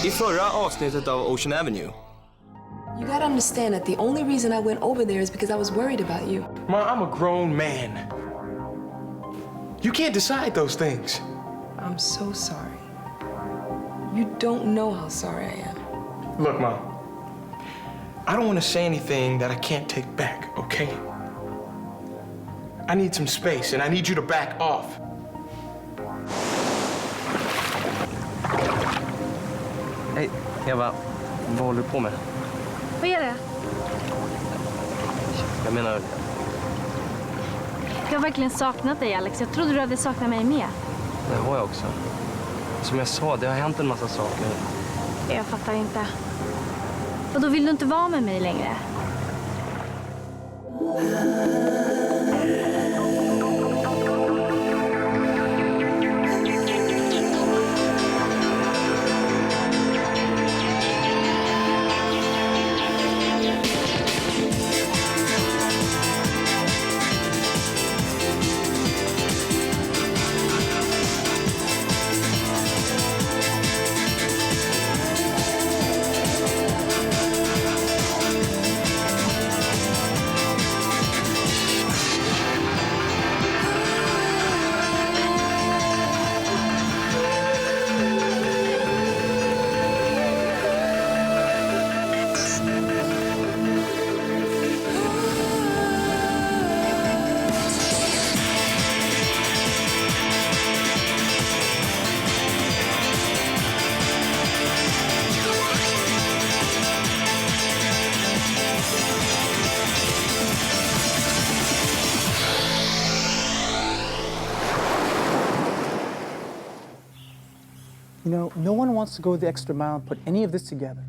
I förra avsnittet av Ocean Avenue. You gotta understand that the only reason I went over there is because I was worried about you. Ma, I'm a grown man. You can't decide those things. I'm so sorry. You don't know how sorry I am. Look, Mom, I don't want to say anything that I can't take back, okay? I need some space, and I need you to back off. Hej, Eva. Vad håller du på med? Vad är det? Jag menar... Jag har verkligen saknat dig, Alex. Jag trodde du hade saknat mig med. Det har jag också. Som jag sa, det har hänt en massa saker. Jag fattar inte. Och då vill du inte vara med mig längre? You know, no one wants to go the extra mile and put any of this together.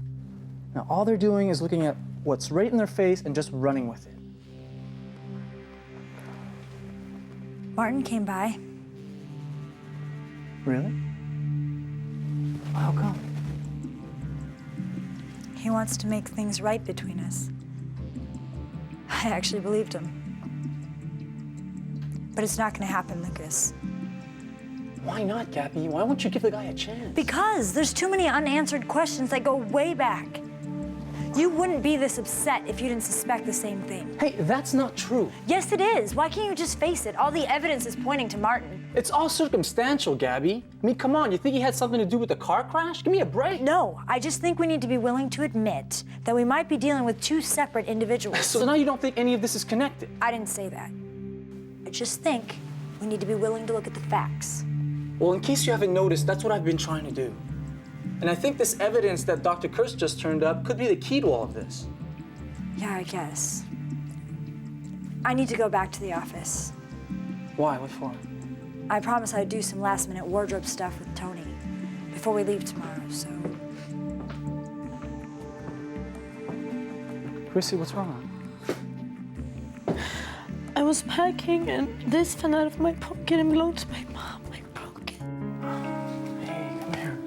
Now, all they're doing is looking at what's right in their face and just running with it. Martin came by. Really? How come? He wants to make things right between us. I actually believed him. But it's not going to happen, Lucas. Why not, Gabby? Why won't you give the guy a chance? Because there's too many unanswered questions that go way back. You wouldn't be this upset if you didn't suspect the same thing. Hey, that's not true. Yes, it is. Why can't you just face it? All the evidence is pointing to Martin. It's all circumstantial, Gabby. I mean, come on, you think he had something to do with the car crash? Give me a break. No, I just think we need to be willing to admit that we might be dealing with two separate individuals. So now you don't think any of this is connected? I didn't say that. I just think we need to be willing to look at the facts. Well, in case you haven't noticed, that's what I've been trying to do. And I think this evidence that Dr. Kurtz just turned up could be the key to all of this. Yeah, I guess. I need to go back to the office. Why? What for? I promised I'd do some last-minute wardrobe stuff with Tony before we leave tomorrow, so... Chrissy, what's wrong? I was packing and this fell out of my pocket and belonged to my mom. I broke it. Hey, come here.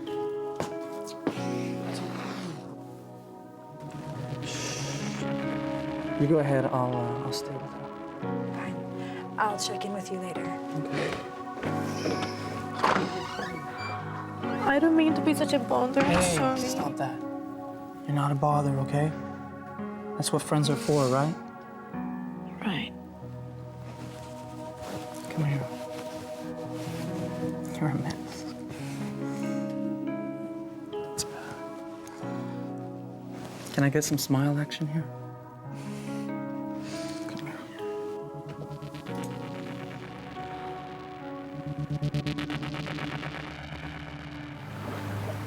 You go ahead, I'll stay with her. Fine. I'll check in with you later. Okay. I don't mean to be such a bother. I'm Hey, sorry. stop that. You're not a bother, okay? That's what friends are for, right? Right. Come here. You're a mess. It's bad. Can I get some smile action here? Come here.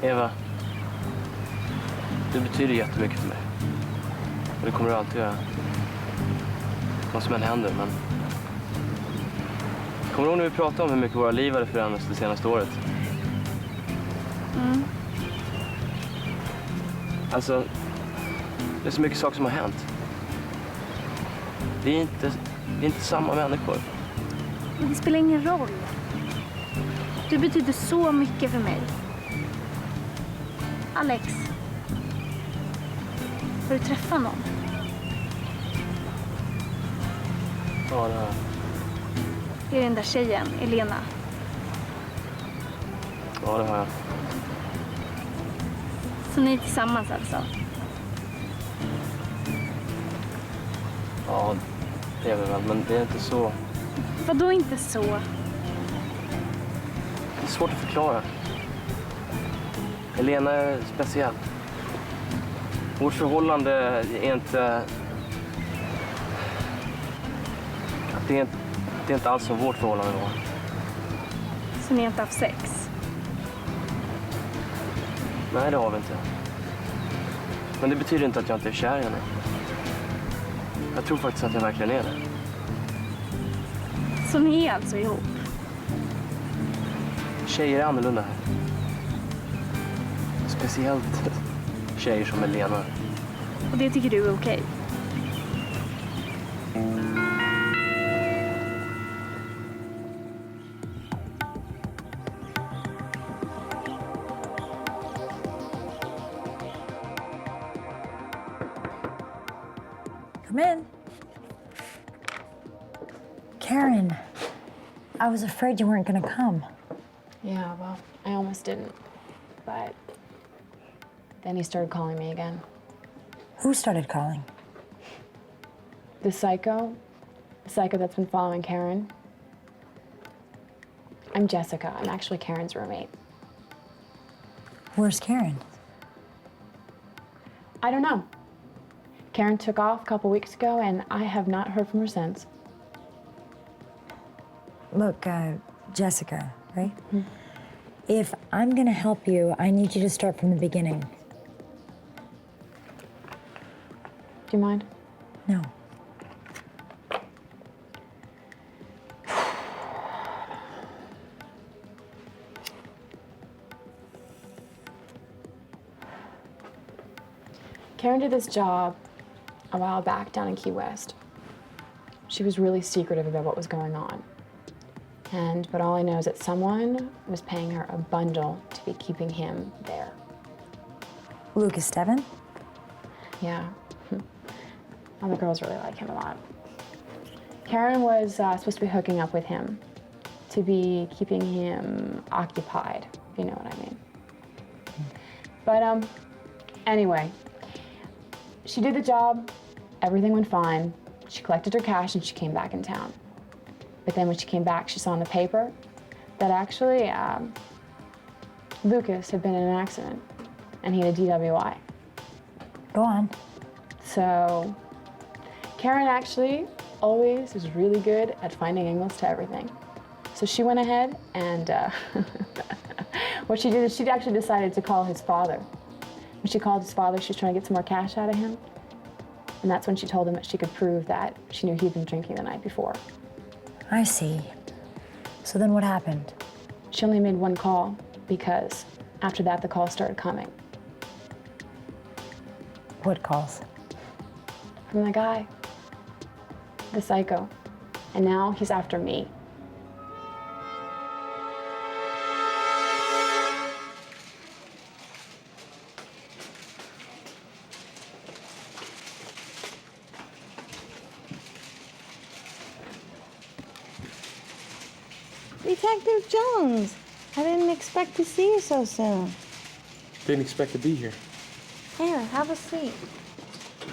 Eva, du betyder jättemycket för mig. Och det kommer du alltid göra. Vad som än händer, men... Kommer du ihåg när vi pratade om hur mycket våra liv hade förändrats det senaste året? Mm. Alltså, det är så mycket saker som har hänt. Vi är inte samma människor. Men det spelar ingen roll. Du betyder så mycket för mig. Alex, har du träffat någon? Ja, det har jag. Det är den där tjejen, Elena. Ja, det har jag. Så ni är tillsammans alltså? Ja, det är vi väl, men det är inte så... Vadå inte så? Det är svårt att förklara. Helena är speciell. Vårt förhållande är inte... Det är inte alls som vårt förhållande var. Så ni har inte haft sex? Nej, det har vi inte. Men det betyder inte att jag inte är kär i henne. Jag tror faktiskt att jag verkligen är det. Så ni är alltså ihop? Tjejer är annorlunda här. Speciellt tjejer som Helena. Och det tycker du är okej? Come in. Karen, I was afraid you weren't gonna come. Yeah, well, I almost didn't. But then he started calling me again. Who started calling? The psycho that's been following Karen. I'm Jessica. I'm actually Karen's roommate. Where's Karen? I don't know. Karen took off a couple weeks ago, and I have not heard from her since. Look, Jessica, right? If I'm gonna help you, I need you to start from the beginning. Do you mind? No. Karen did this job a while back down in Key West. She was really secretive about what was going on. But all I know is that someone was paying her a bundle to be keeping him there. Lucas Steven? Yeah. All the girls really like him a lot. Karen was supposed to be hooking up with him to be keeping him occupied, if you know what I mean. But anyway, she did the job, everything went fine. She collected her cash and she came back in town. But then when she came back, she saw in the paper that actually Lucas had been in an accident and he had a DWI. Go on. So Karen actually always is really good at finding angles to everything. So she went ahead and what she did is she actually decided to call his father. When she called his father, she was trying to get some more cash out of him. And that's when she told him that she could prove that she knew he'd been drinking the night before. I see. So then what happened? She only made one call because after that, the calls started coming. What calls? From the guy, the psycho. And now he's after me. Detective Jones, I didn't expect to see you so soon. Didn't expect to be here. Here, have a seat.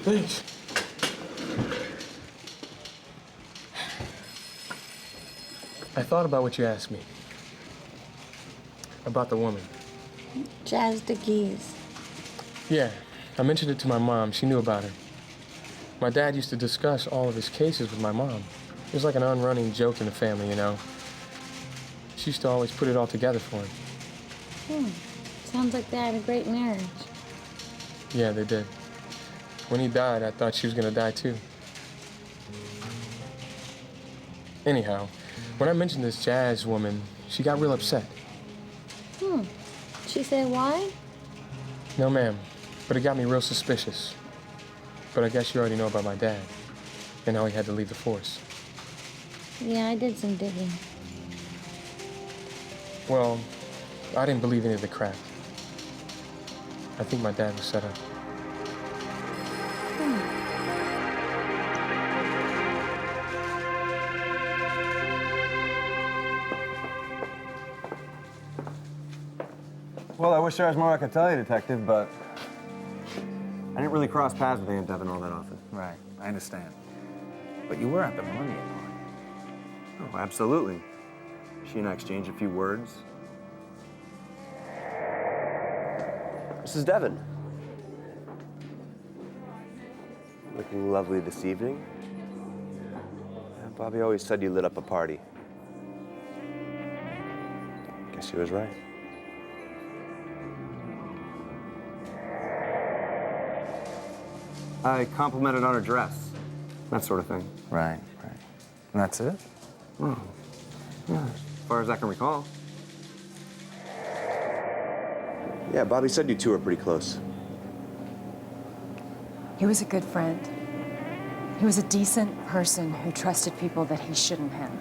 Thanks. I thought about what you asked me. About the woman. Jazz DeGeese. Yeah, I mentioned it to my mom. She knew about her. My dad used to discuss all of his cases with my mom. It was like an unrunning joke in the family, you know. She used to always put it all together for him. Sounds like they had a great marriage. Yeah, they did. When he died, I thought she was gonna die too. Anyhow, when I mentioned this Jazz woman, she got real upset. She said why? No, ma'am, but it got me real suspicious. But I guess you already know about my dad and how he had to leave the force. Yeah, I did some digging. Well, I didn't believe any of the crap. I think my dad was set up. Well, I wish there was more I could tell you, Detective, but I didn't really cross paths with Aunt Devon all that often. Right, I understand. But you were at the Millennium Party. Oh, absolutely. She and I exchanged a few words. Mrs. Devon. Looking lovely this evening. Bobby always said you lit up a party. Guess he was right. I complimented on her dress. That sort of thing. Right, right. And that's it? Oh, yeah, as far as I can recall. Yeah, Bobby said you two are pretty close. He was a good friend. He was a decent person who trusted people that he shouldn't have.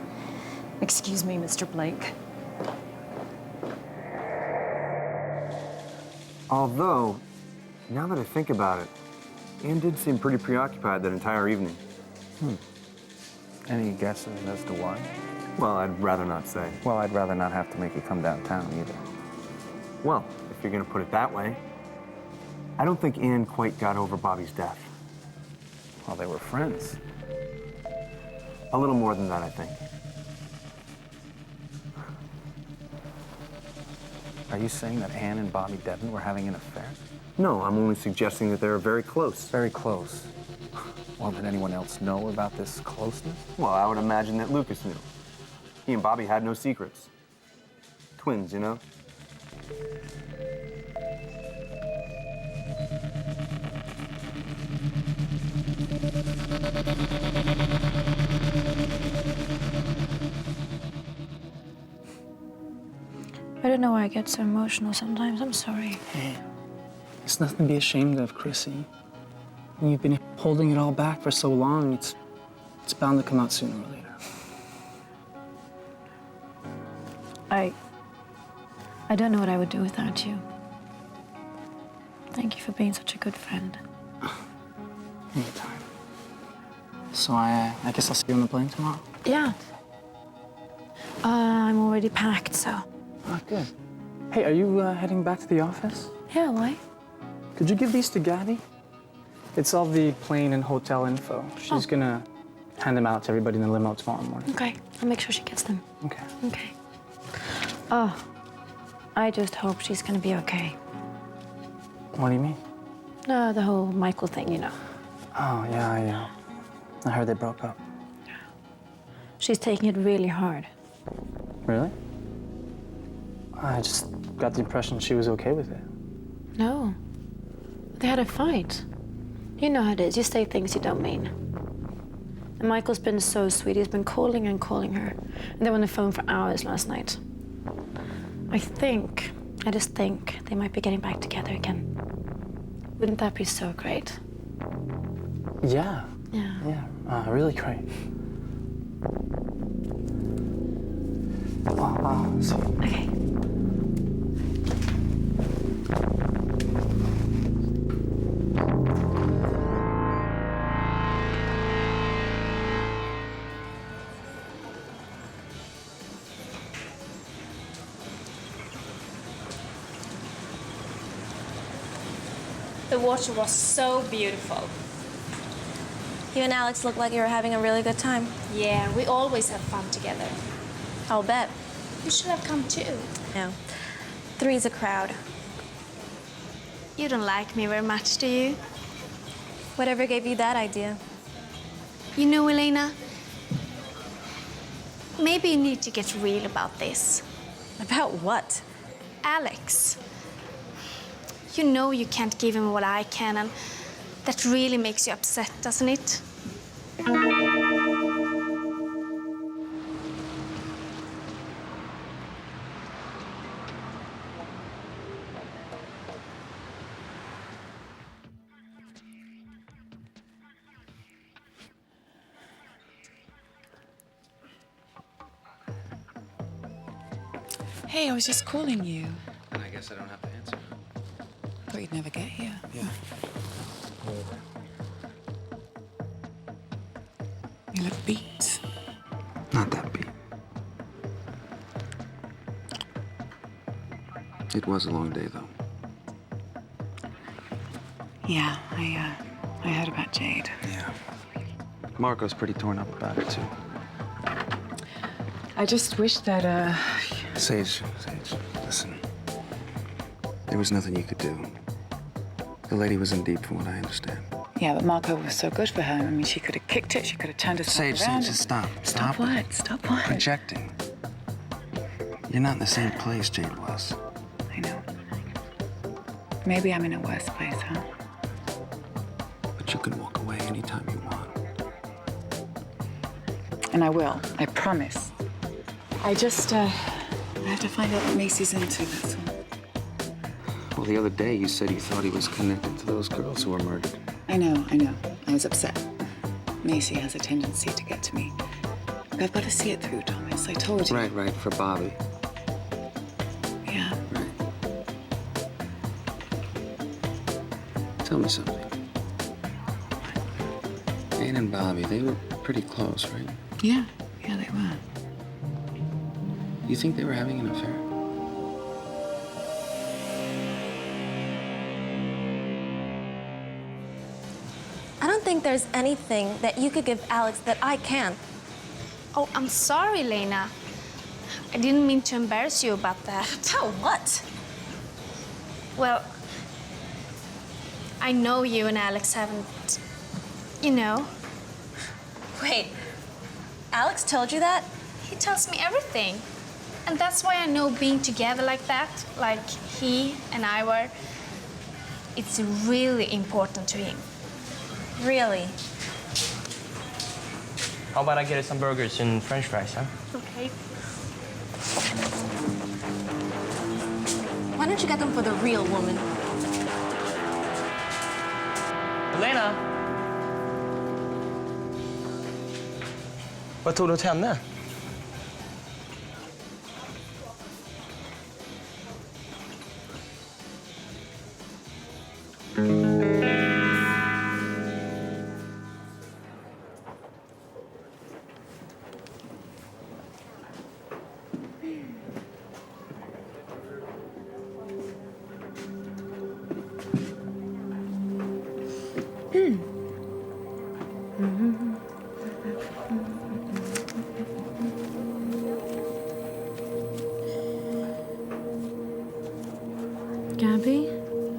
Excuse me, Mr. Blake. Although, now that I think about it, Anne did seem pretty preoccupied that entire evening. Any guesses as to why? Well, I'd rather not say. Well, I'd rather not have to make you come downtown either. Well, if you're gonna put it that way, I don't think Anne quite got over Bobby's death. Well, they were friends. A little more than that, I think. Are you saying that Anne and Bobby Devon were having an affair? No, I'm only suggesting that they were very close. Very close. Well, did anyone else know about this closeness? Well, I would imagine that Lucas knew. He and Bobby had no secrets. Twins, you know? I don't know why I get so emotional sometimes. I'm sorry. Hey, it's nothing to be ashamed of, Chrissy. You've been holding it all back for so long, it's bound to come out sooner or later. I don't know what I would do without you. Thank you for being such a good friend. Anytime. So I guess I'll see you on the plane tomorrow? Yeah. I'm already packed, so. Oh, good. Hey, are you heading back to the office? Yeah, why? Could you give these to Gabby? It's all the plane and hotel info. She's gonna hand them out to everybody in the limo tomorrow morning. Okay, I'll make sure she gets them. Okay. Okay. Oh, I just hope she's gonna be okay. What do you mean? No, the whole Michael thing, you know. Oh, yeah. I heard they broke up. She's taking it really hard. Really? I just got the impression she was okay with it. No. They had a fight. You know how it is. You say things you don't mean. And Michael's been so sweet. He's been calling and calling her. And they were on the phone for hours last night. I just think they might be getting back together again. Wouldn't that be so great? Yeah. Yeah. Really great. I'll see you. Okay. The water was so beautiful. You and Alex look like you were having a really good time. Yeah, we always have fun together. I'll bet. You should have come too. No. Three's a crowd. You don't like me very much, do you? Whatever gave you that idea? You know, Elena, maybe you need to get real about this. About what? Alex. You know you can't give him what I can, and that really makes you upset, doesn't it? Hey, I was just calling you. I guess I don't have to answer. Thought you'd never get here. Yeah. You look beat. Not that beat. It was a long day, though. Yeah, I heard about Jade. Yeah. Marco's pretty torn up about it, too. I just wish that, Sage, listen. There was nothing you could do. The lady was in deep, from what I understand. Yeah, but Marco was so good for her. I mean, she could have kicked it, she could have turned herself around. Sage, just stop. Stop what? Stop what? Projecting. You're not in the same place Jade was. I know. Maybe I'm in a worse place, huh? But you can walk away anytime you want. And I will. I promise. I just, I have to find out what Macy's into, that's all. Well, the other day you said you thought he was connected to those girls who were murdered. I know. I was upset. Macy has a tendency to get to me. But I've got to see it through, Thomas. I told you. Right, for Bobby. Yeah. Right. Tell me something. Jane and Bobby, they were pretty close, right? Yeah, they were. You think they were having an affair? I don't think there's anything that you could give Alex that I can't. Oh, I'm sorry, Lena. I didn't mean to embarrass you about that. About what? Well, I know you and Alex haven't, you know. Wait, Alex told you that? He tells me everything. And that's why I know being together like that, like he and I were, it's really important to him. Really? How about I get us some burgers and french fries, huh? Okay. Why don't you get them for the real woman? Elena! Vad tog du åt henne? Gabby,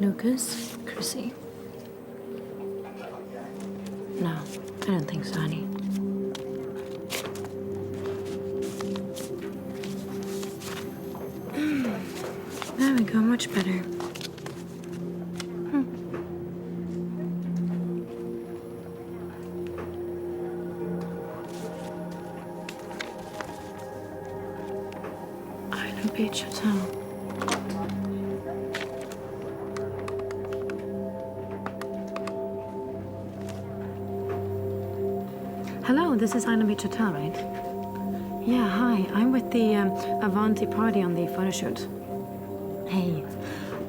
Lucas, Chrissy. No, I don't think so, honey. There we go, much better. Island Beach Hotel. Hello, this is Island Beach Hotel, right? Yeah, hi. I'm with the Avanti party on the photo shoot. Hey,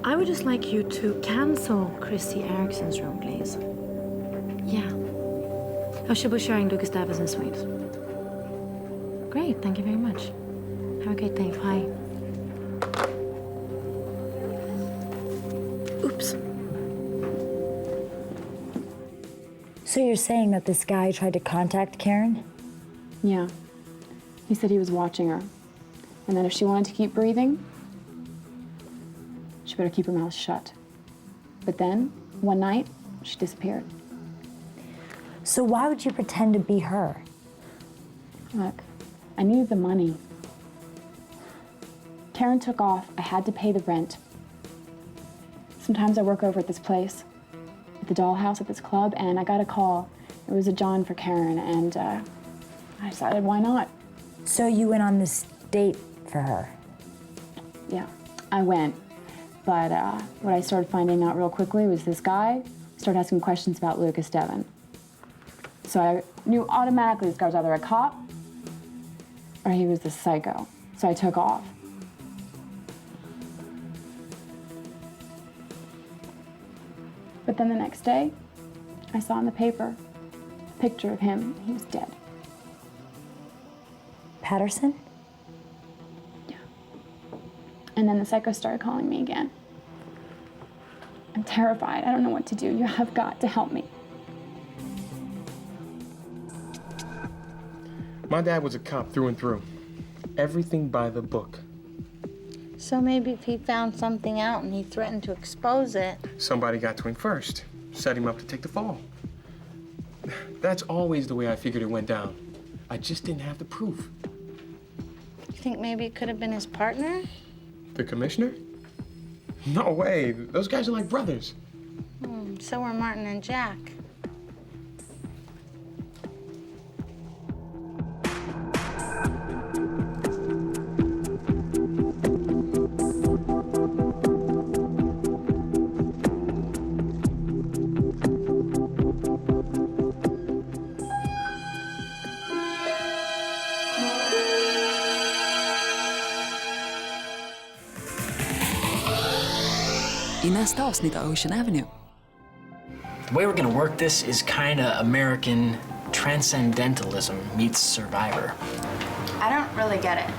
I would just like you to cancel Chrissy Erickson's room, please. Yeah. Oh, she'll be sharing Lucas Davison's suite. Great, thank you very much. Have a great day. Bye. Oops. So you're saying that this guy tried to contact Karen? Yeah. He said he was watching her. And that if she wanted to keep breathing, she better keep her mouth shut. But then, one night, she disappeared. So why would you pretend to be her? Look, I needed the money. Karen took off. I had to pay the rent. Sometimes I work over at this place, at the dollhouse at this club, and I got a call. It was a John for Karen, and I decided why not. So you went on this date for her? Yeah, I went. But what I started finding out real quickly was this guy started asking questions about Lucas Devon. So I knew automatically this guy was either a cop or he was the psycho. So I took off. But then the next day, I saw in the paper a picture of him. He was dead. Patterson? Yeah. And then the psycho started calling me again. I'm terrified. I don't know what to do. You have got to help me. My dad was a cop through and through. Everything by the book. So maybe if he found something out and he threatened to expose it. Somebody got to him first, set him up to take the fall. That's always the way I figured it went down. I just didn't have the proof. You think maybe it could have been his partner? The commissioner? No way. Those guys are like brothers. So were Martin and Jack. I nästa avsnitt av Ocean Avenue. The way we're gonna work this is kinda American transcendentalism meets Survivor. I don't really get it.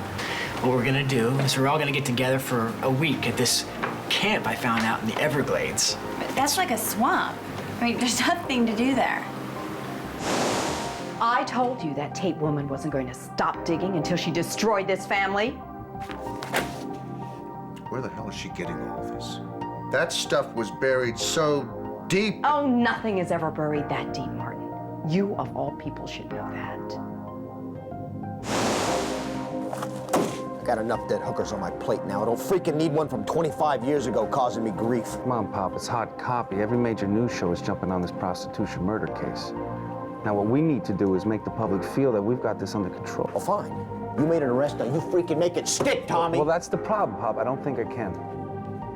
What we're gonna do is we're all gonna get together for a week at this camp I found out in the Everglades. But that's like a swamp. I mean, there's nothing to do there. I told you that tape woman wasn't going to stop digging until she destroyed this family. Where the hell is she getting all this? That stuff was buried so deep. Oh, nothing is ever buried that deep, Martin. You, of all people, should know that. I got enough dead hookers on my plate now. I don't freaking need one from 25 years ago causing me grief. Mom, Pop, it's hot copy. Every major news show is jumping on this prostitution murder case. Now, what we need to do is make the public feel that we've got this under control. Oh, fine. You made an arrest, now you freaking make it stick, Tommy. Well, that's the problem, Pop. I don't think I can.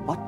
What?